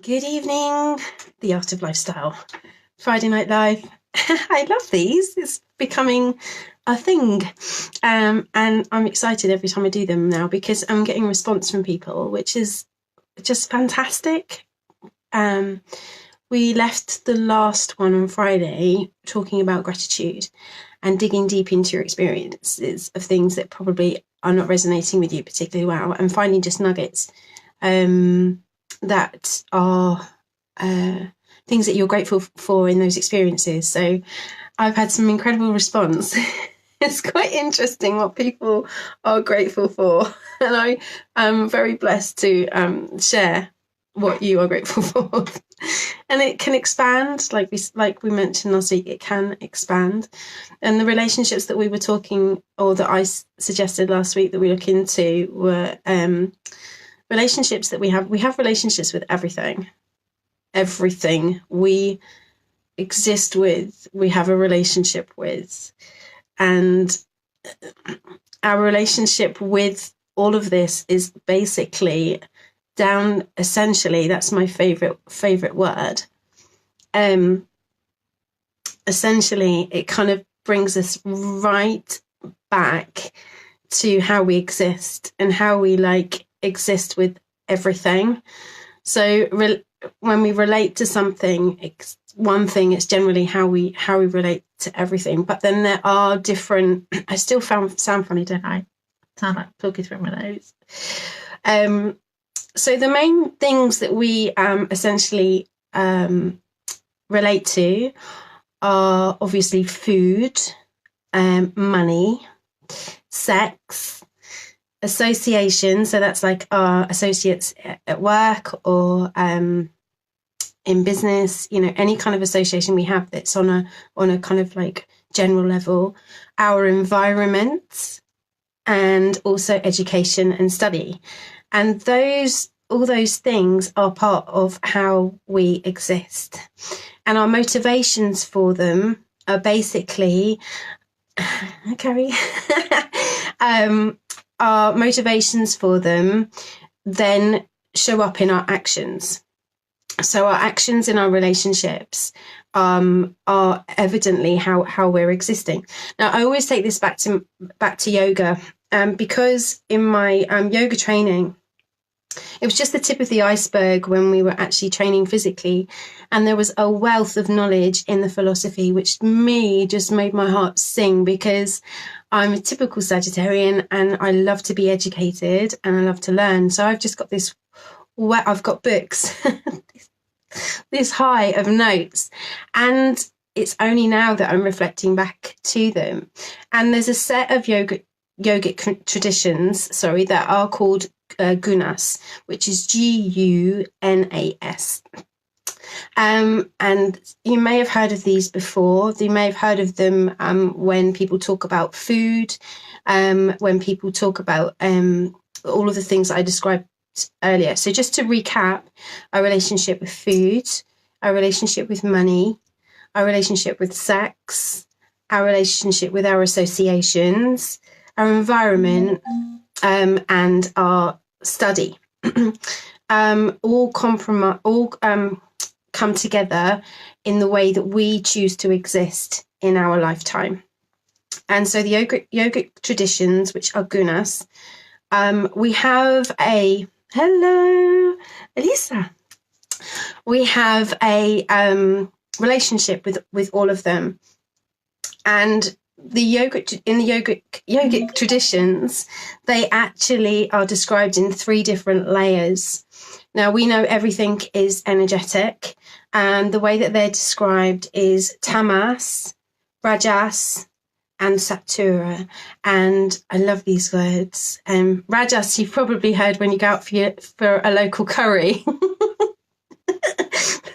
Good evening, the art of lifestyle. Friday Night Live. I love these. It's becoming a thing. And I'm excited every time I do them now because I'm getting response from people, which is just fantastic. We left the last one on Friday talking about gratitude and digging deep into your experiences of things that probably are not resonating with you particularly well, and finding just nuggets that are things that you're grateful for in those experiences. So I've had some incredible response. It's quite interesting what people are grateful for, and I am very blessed to share what you are grateful for. And it can expand, like we mentioned last week, it can expand. And the relationships that we were talking, or that I suggested last week that we look into, were relationships that we have. We have relationships with everything we exist with, we have a relationship with. And our relationship with all of this is basically down, essentially, that's my favorite word. Essentially, it kind of brings us right back to how we exist and how we exist with everything. So when we relate to something, it's one thing, it's generally how we relate to everything. But then there are different, I still sound funny, don't I? Sound like talking through my nose. So the main things that we essentially relate to are obviously food, money, sex, association. So that's like our associates at work or in business, any kind of association we have that's on a kind of like general level. Our environment, and also education and study. And all those things are part of how we exist. And our motivations for them are basically, Carrie, our motivations for them then show up in our actions. So our actions in our relationships are evidently how we're existing. Now, I always take this back to yoga, because in my yoga training, it was just the tip of the iceberg when we were actually training physically, and there was a wealth of knowledge in the philosophy which just made my heart sing, because I'm a typical Sagittarian and I love to be educated and I love to learn. So I've just got I've got books, this high of notes, and it's only now that I'm reflecting back to them. And there's a set of yogic traditions, that are called gunas, which is Gunas. And you may have heard of these before. You may have heard of them when people talk about food, when people talk about all of the things that I described earlier. So just to recap, our relationship with food, our relationship with money, our relationship with sex, our relationship with our associations, our environment, and our study, all come together in the way that we choose to exist in our lifetime. And so the yogic traditions, which are gunas, we have hello, Elisa. We have a relationship with all of them. And in the yogic traditions, they actually are described in 3 different layers. Now, we know everything is energetic, and the way that they're described is tamas, rajas, and sattva. And I love these words. Rajas, you've probably heard when you go out for a local curry.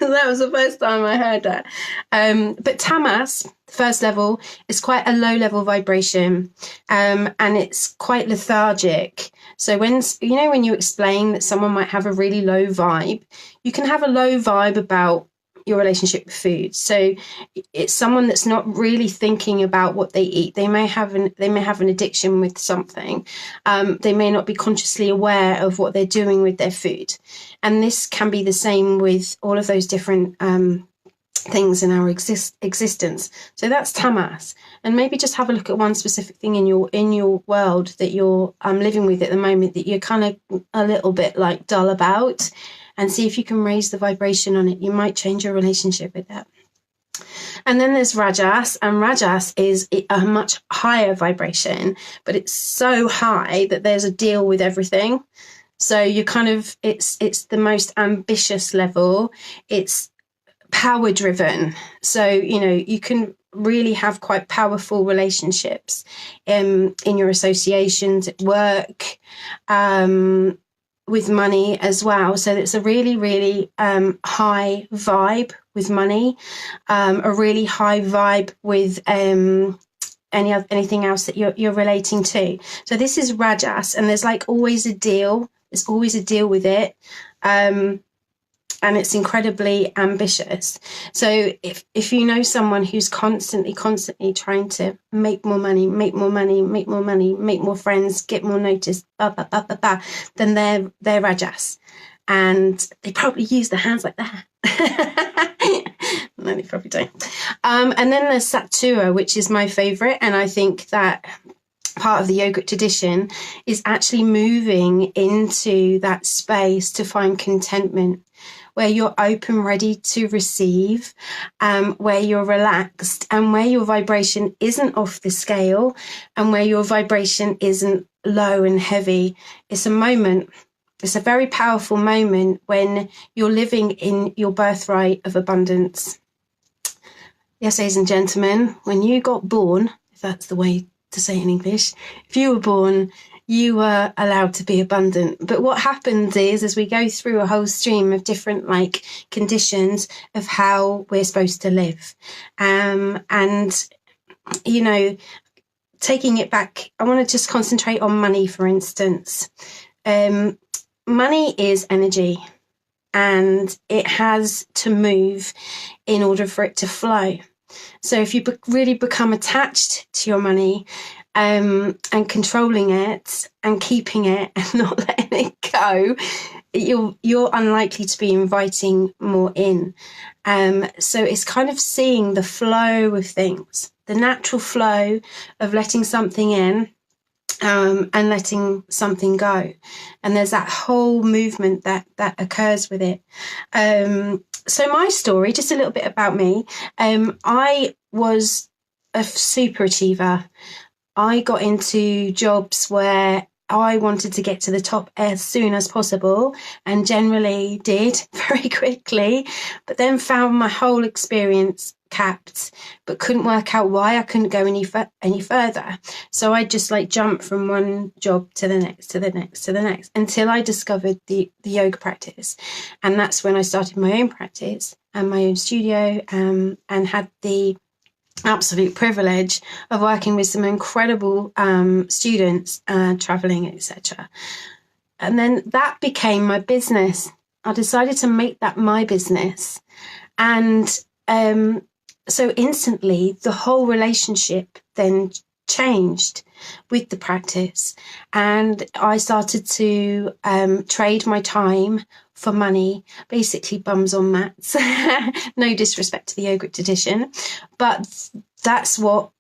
That was the first time I heard that. But tamas, first level, is quite a low level vibration, and it's quite lethargic. So when you explain that someone might have a really low vibe, you can have a low vibe about your relationship with food. So it's someone that's not really thinking about what they eat. They may have an addiction with something. They may not be consciously aware of what they're doing with their food. And this can be the same with all of those different things in our existence. So that's tamas. And maybe just have a look at one specific thing in your world that you're living with at the moment that you're kind of a little bit like dull about, and see if you can raise the vibration on it. You might change your relationship with that. And then there's Rajas, and Rajas is a much higher vibration, but it's so high that there's a deal with everything. So you kind of, it's the most ambitious level. It's power driven. So, you can really have quite powerful relationships in your associations, at work, with money as well. So it's a really, really high vibe with money, a really high vibe with anything else that you're relating to. So this is Rajas, and there's like always a deal. There's always a deal with it. And it's incredibly ambitious. So if you know someone who's constantly trying to make more money, make more friends, get more notice, then they're Rajas. And they probably use their hands like that. No, they probably don't. And then there's Sattva, which is my favorite. And I think that part of the yogic tradition is actually moving into that space to find contentment, where you're open, ready to receive, where you're relaxed, and where your vibration isn't off the scale, and where your vibration isn't low and heavy. It's a moment. It's a very powerful moment when you're living in your birthright of abundance. Yes, ladies and gentlemen, when you got born, if that's the way to say it in English, if you were born, you were allowed to be abundant. But what happens is, as we go through a whole stream of different conditions of how we're supposed to live, and taking it back, I want to just concentrate on money, for instance. Money is energy, and it has to move in order for it to flow. So if you really become attached to your money, and controlling it and keeping it and not letting it go, you're unlikely to be inviting more in. So it's kind of seeing the flow of things, the natural flow of letting something in, and letting something go. And there's that whole movement that occurs with it. So my story, just a little bit about me. I was a super achiever. I got into jobs where I wanted to get to the top as soon as possible, and generally did very quickly, but then found my whole experience capped, but couldn't work out why I couldn't go any further. So I just jumped from one job to the next until I discovered the yoga practice. And that's when I started my own practice and my own studio, and had the absolute privilege of working with some incredible students, traveling, etc. And then that became my business. I decided to make that my business. And so instantly the whole relationship then changed with the practice, and I started to trade my time for money, basically bums on mats. No disrespect to the yogic tradition, but that's what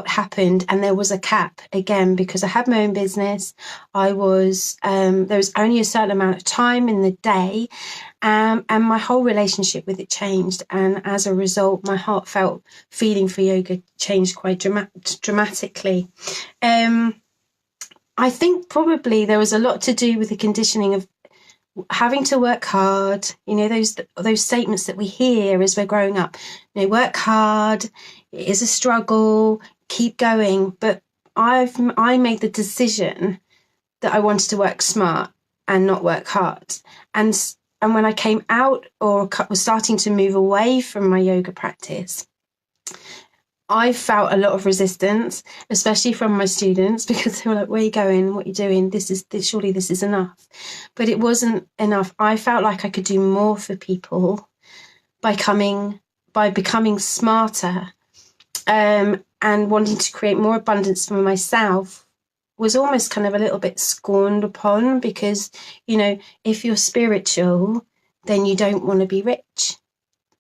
happened. And there was a cap again, because I had my own business. I was there was only a certain amount of time in the day, and my whole relationship with it changed. And as a result, my heartfelt feeling for yoga changed quite dramatically. I think probably there was a lot to do with the conditioning of having to work hard. Those statements that we hear as we're growing up. Work hard. It is a struggle. Keep going. But I made the decision that I wanted to work smart and not work hard. And when I came out, or was starting to move away from my yoga practice, I felt a lot of resistance, especially from my students, because they were like, where are you going? What are you doing? Surely this is enough. But it wasn't enough. I felt like I could do more for people by becoming smarter, and wanting to create more abundance for myself was almost kind of a little bit scorned upon, because, you know, if you're spiritual, then you don't want to be rich.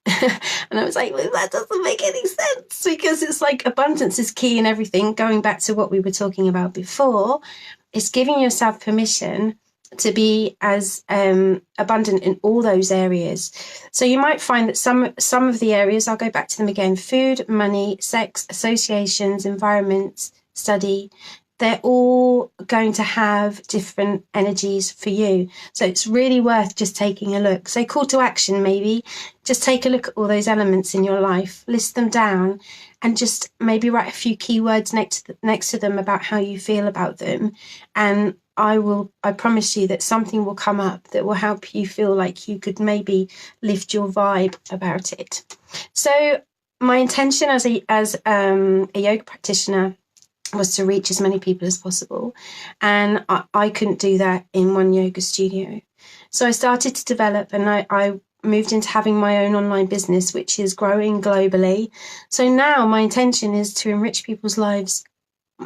And I was like, well, that doesn't make any sense, because it's like abundance is key in everything. Going back to what we were talking about before, it's giving yourself permission to be as abundant in all those areas. So you might find that some of the areas, I'll go back to them again: food, money, sex, associations, environments, study, they're all going to have different energies for you. So it's really worth just taking a look. So call to action, maybe just take a look at all those elements in your life, list them down, and just maybe write a few keywords next to them about how you feel about them. And I promise you that something will come up that will help you feel like you could maybe lift your vibe about it. So my intention as a yoga practitioner was to reach as many people as possible, and I couldn't do that in one yoga studio. So I started to develop, and I moved into having my own online business, which is growing globally. So now my intention is to enrich people's lives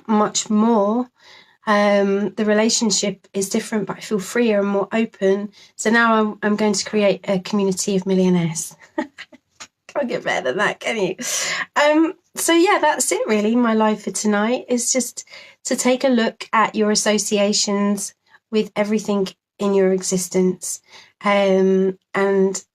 much more. The relationship is different, but I feel freer and more open. So now I'm going to create a community of millionaires. Can't get better than that, can you? So yeah, that's it really. My life for tonight is just to take a look at your associations with everything in your existence. And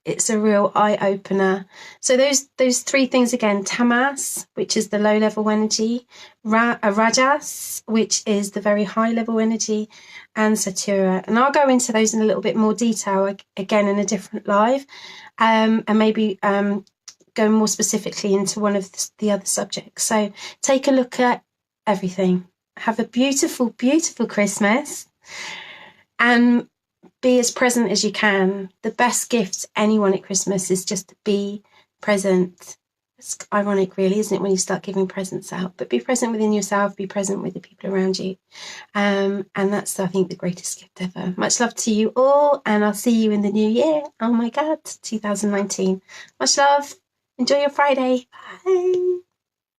it's a real eye-opener. So those three things again: tamas, which is the low-level energy, rajas, which is the very high-level energy, and satura. And I'll go into those in a little bit more detail again in a different live, and maybe go more specifically into one of the other subjects. So take a look at everything. Have a beautiful, beautiful Christmas, and be as present as you can. The best gift to anyone at Christmas is just to be present. It's ironic, really, isn't it, when you start giving presents out? But be present within yourself, be present with the people around you. And that's, I think, the greatest gift ever. Much love to you all, and I'll see you in the new year. Oh my God, 2019. Much love. Enjoy your Friday. Bye.